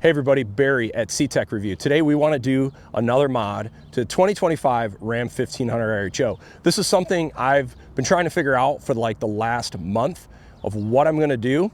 Hey everybody, Barry at CTech-review. Today we want to do another mod to the 2025 Ram 1500 RHO. This is something I've been trying to figure out for like the last month of what I'm going to do.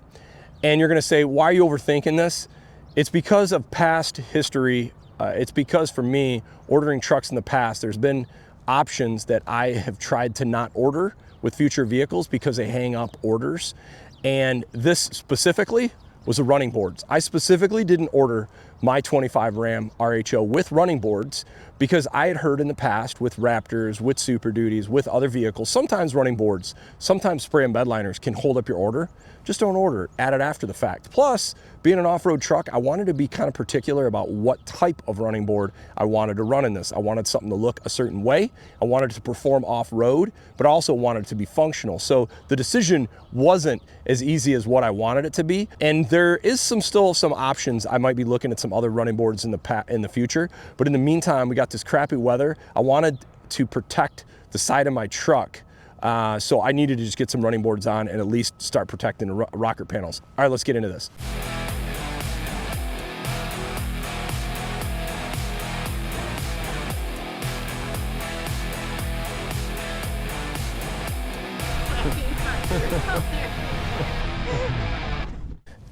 And you're going to say, why are you overthinking this? It's because of past history. It's because for me, ordering trucks in the past, there's been options that I have tried to not order with future vehicles because they hang up orders. And this specifically was the running boards. I specifically didn't order my 25 Ram RHO with running boards because I had heard in the past with Raptors, with Super Duties, with other vehicles, sometimes running boards, sometimes spray and bed liners can hold up your order. Just don't order it, add it after the fact. Plus, being an off-road truck, I wanted to be kind of particular about what type of running board I wanted to run in this. I wanted something to look a certain way. I wanted it to perform off-road, but I also wanted it to be functional. So the decision wasn't as easy as what I wanted it to be. And there is still some options. I might be looking at some other running boards in the future. But in the meantime, we got this crappy weather. I wanted to protect the side of my truck. So I needed to just get some running boards on and at least start protecting the rocker panels. All right, let's get into this.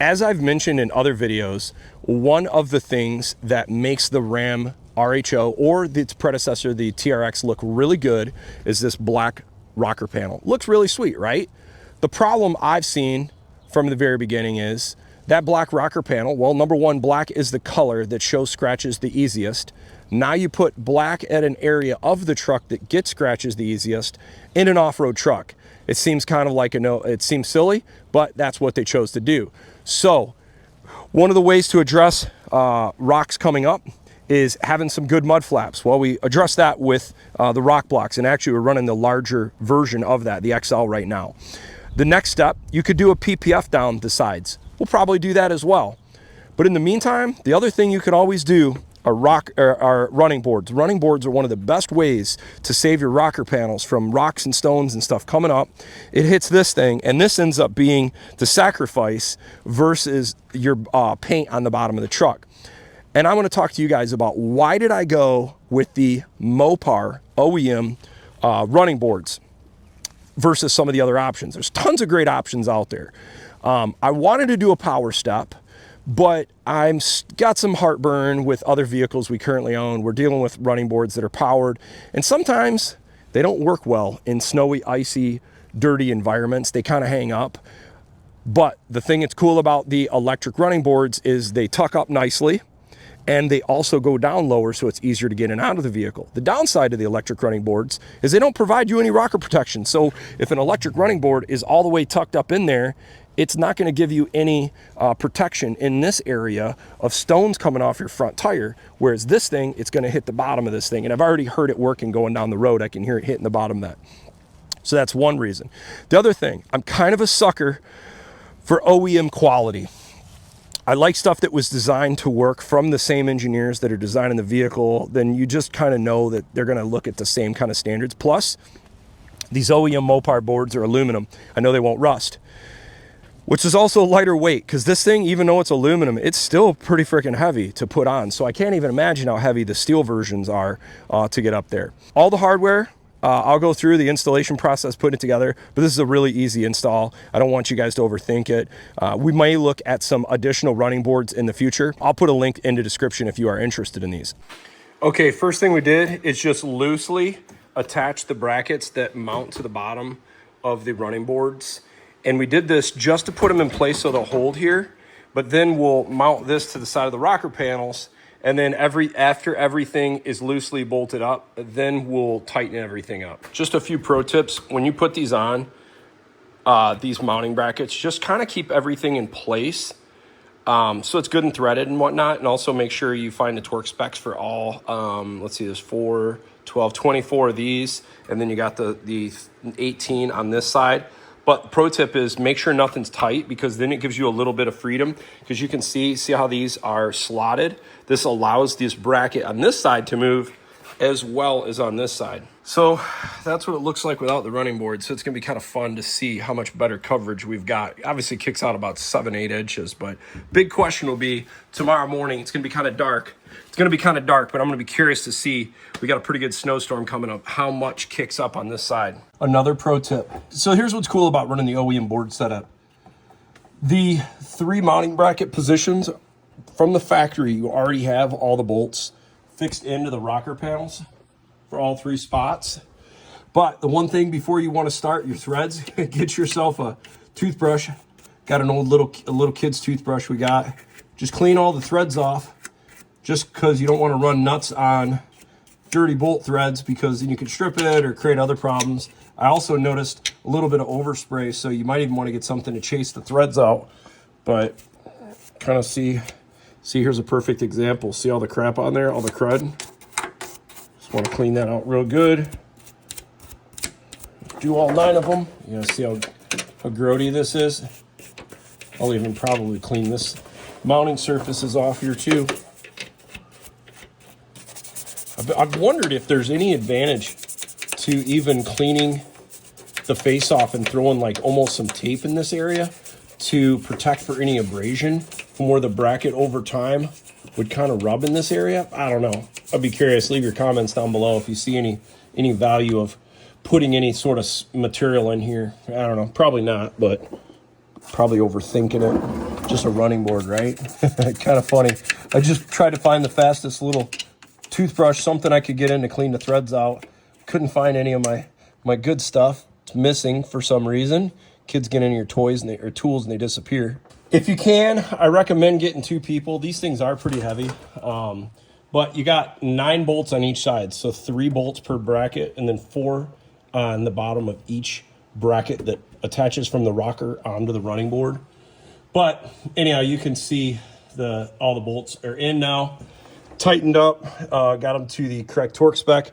As I've mentioned in other videos, one of the things that makes the Ram RHO or its predecessor, the TRX, look really good is this black rocker panel. Looks really sweet, right? The problem I've seen from the very beginning is that black rocker panel, well, number one, black is the color that shows scratches the easiest. Now you put black at an area of the truck that gets scratches the easiest in an off-road truck. It seems kind of like it seems silly, but that's what they chose to do. So one of the ways to address rocks coming up is having some good mud flaps. Well, we address that with the rock blocks, and actually we're running the larger version of that, the XL right now. The next step, you could do a PPF down the sides. We'll probably do that as well. But in the meantime, the other thing you can always do are running boards. Running boards are one of the best ways to save your rocker panels from rocks and stones and stuff coming up. It hits this thing, and this ends up being the sacrifice versus your paint on the bottom of the truck. And I want to talk to you guys about why did I go with the Mopar OEM running boards versus some of the other options. There's tons of great options out there. I wanted to do a power step, but I'm got some heartburn with other vehicles we currently own. We're dealing with running boards that are powered, and sometimes they don't work well in snowy, icy, dirty environments. They kind of hang up. But the thing that's cool about the electric running boards is they tuck up nicely, and they also go down lower, so it's easier to get in and out of the vehicle. The downside of the electric running boards is they don't provide you any rocker protection. So if an electric running board is all the way tucked up in there, it's not going to give you any protection in this area of stones coming off your front tire, whereas this thing, it's going to hit the bottom of this thing. And I've already heard it working going down the road. I can hear it hitting the bottom of that. So that's one reason. The other thing, I'm kind of a sucker for OEM quality. I like stuff that was designed to work from the same engineers that are designing the vehicle. Then you just kind of know that they're going to look at the same kind of standards. Plus, these OEM Mopar boards are aluminum. I know they won't rust, which is also lighter weight, because this thing, even though it's aluminum, it's still pretty freaking heavy to put on. So I can't even imagine how heavy the steel versions are to get up there. All the hardware, I'll go through the installation process, put it together, but this is a really easy install. I don't want you guys to overthink it. We may look at some additional running boards in the future. I'll put a link in the description if you are interested in these. Okay, first thing we did is just loosely attach the brackets that mount to the bottom of the running boards. And we did this just to put them in place so they'll hold here, but then we'll mount this to the side of the rocker panels, and then after everything is loosely bolted up, then we'll tighten everything up. Just a few pro tips. When you put these on, these mounting brackets, just kind of keep everything in place so it's good and threaded and whatnot, and also make sure you find the torque specs for all, let's see, there's 4, 12, 24 of these, and then you got the 18 on this side. But the pro tip is make sure nothing's tight, because then it gives you a little bit of freedom, because you can see how these are slotted. This allows this bracket on this side to move as well as on this side. So that's what it looks like without the running board. So it's going to be kind of fun to see how much better coverage we've got. Obviously it kicks out about 7-8 inches, but big question will be tomorrow morning. It's going to be kind of dark. It's going to be kind of dark, but I'm going to be curious to see, we got a pretty good snowstorm coming up, how much kicks up on this side. Another pro tip. So here's what's cool about running the OEM board setup. The 3 mounting bracket positions from the factory, you already have all the bolts fixed into the rocker panels for all 3 spots. But the one thing before you want to start your threads, get yourself a toothbrush. Got an old little kid's toothbrush we got. Just clean all the threads off, just because you don't want to run nuts on dirty bolt threads, because then you can strip it or create other problems. I also noticed a little bit of overspray, so you might even want to get something to chase the threads out. But kind of see here's a perfect example. See all the crap on there, all the crud? Just want to clean that out real good. Do all 9 of them. You know, see how grody this is? I'll even probably clean this mounting surfaces off here too. I've wondered if there's any advantage to even cleaning the face off and throwing like almost some tape in this area to protect for any abrasion from where the bracket over time would kind of rub in this area. I don't know. I'd be curious. Leave your comments down below if you see any value of putting any sort of material in here. I don't know. Probably not, but probably overthinking it. Just a running board, right? Kind of funny. I just tried to find the fastest little toothbrush, something I could get in to clean the threads out. Couldn't find any of my good stuff. It's missing for some reason. Kids get in your toys or tools and they disappear. If you can, I recommend getting 2 people. These things are pretty heavy, but you got 9 bolts on each side, so 3 bolts per bracket, and then 4 on the bottom of each bracket that attaches from the rocker onto the running board. But anyhow, you can see all the bolts are in now, tightened up, got them to the correct torque spec.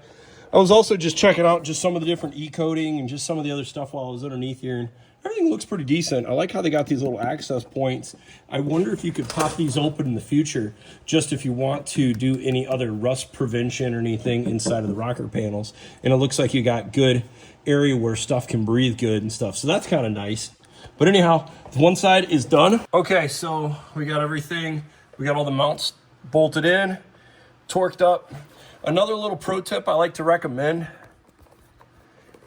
I was also just checking out just some of the different E-coating and just some of the other stuff while I was underneath here, and everything looks pretty decent. I like how they got these little access points. I wonder if you could pop these open in the future, just if you want to do any other rust prevention or anything inside of the rocker panels. And it looks like you got good area where stuff can breathe good and stuff. So that's kind of nice. But anyhow, one side is done. Okay, so we got everything. We got all the mounts bolted in, torqued up. Another little pro tip I like to recommend.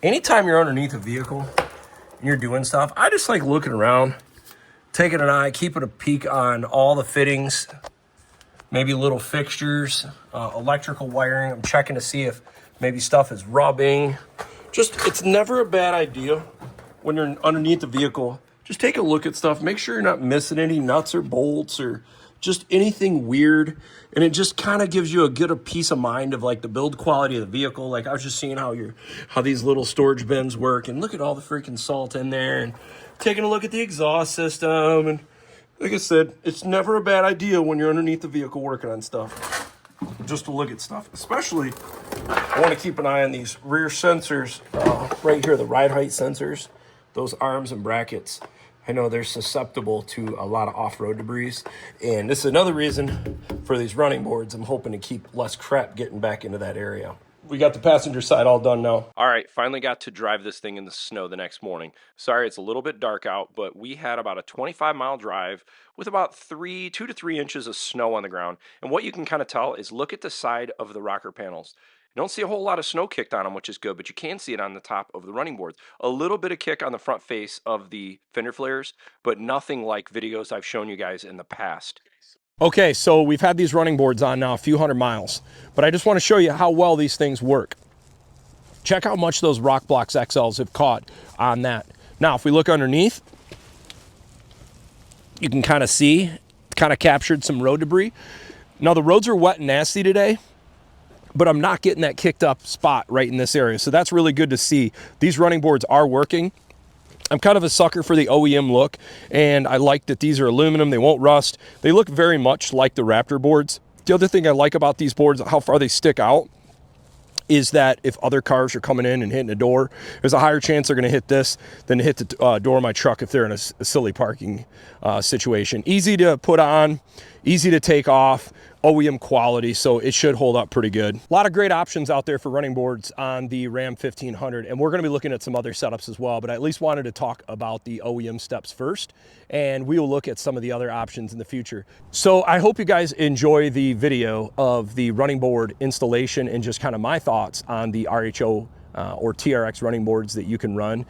Anytime you're underneath a vehicle and you're doing stuff, I just like looking around, taking an eye, keeping a peek on all the fittings, maybe little fixtures, electrical wiring. I'm checking to see if maybe stuff is rubbing. Just, it's never a bad idea when you're underneath the vehicle. Just take a look at stuff. Make sure you're not missing any nuts or bolts or just anything weird. And it just kind of gives you a peace of mind of like the build quality of the vehicle. Like I was just seeing how these little storage bins work, and look at all the freaking salt in there, and taking a look at the exhaust system. And like I said, it's never a bad idea when you're underneath the vehicle working on stuff, just to look at stuff. Especially, I want to keep an eye on these rear sensors right here, the ride height sensors, those arms and brackets. I know they're susceptible to a lot of off-road debris, and this is another reason for these running boards. I'm hoping to keep less crap getting back into that area. We got the passenger side all done now. All right, finally got to drive this thing in the snow the next morning. Sorry, it's a little bit dark out, but we had about a 25-mile drive with about 2 to 3 inches of snow on the ground. And what you can kind of tell is look at the side of the rocker panels. You don't see a whole lot of snow kicked on them, which is good, but you can see it on the top of the running boards. A little bit of kick on the front face of the fender flares, but nothing like videos I've shown you guys in the past. Okay, so we've had these running boards on now a few hundred miles, but I just want to show you how well these things work. Check how much those Rock Blocks XLs have caught on that. Now, if we look underneath, you can kind of see, kind of captured some road debris. Now, the roads are wet and nasty today, but I'm not getting that kicked up spot right in this area. So that's really good to see. These running boards are working. I'm kind of a sucker for the OEM look, and I like that these are aluminum. They won't rust. They look very much like the Raptor boards. The other thing I like about these boards, how far they stick out, is that if other cars are coming in and hitting a door, there's a higher chance they're going to hit this than to hit the door of my truck if they're in a silly parking situation. Easy to put on, easy to take off. OEM quality, so it should hold up pretty good. A lot of great options out there for running boards on the Ram 1500, and we're going to be looking at some other setups as well, but I at least wanted to talk about the OEM steps first, and we will look at some of the other options in the future. So I hope you guys enjoy the video of the running board installation and just kind of my thoughts on the RHO or TRX running boards that you can run.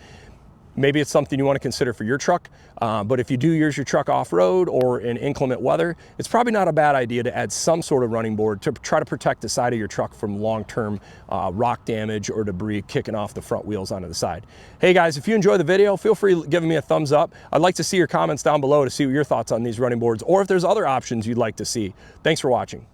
Maybe it's something you want to consider for your truck, but if you do use your truck off-road or in inclement weather, it's probably not a bad idea to add some sort of running board to try to protect the side of your truck from long-term rock damage or debris kicking off the front wheels onto the side. Hey guys, if you enjoy the video, feel free giving me a thumbs up. I'd like to see your comments down below to see what your thoughts on these running boards, or if there's other options you'd like to see. Thanks for watching.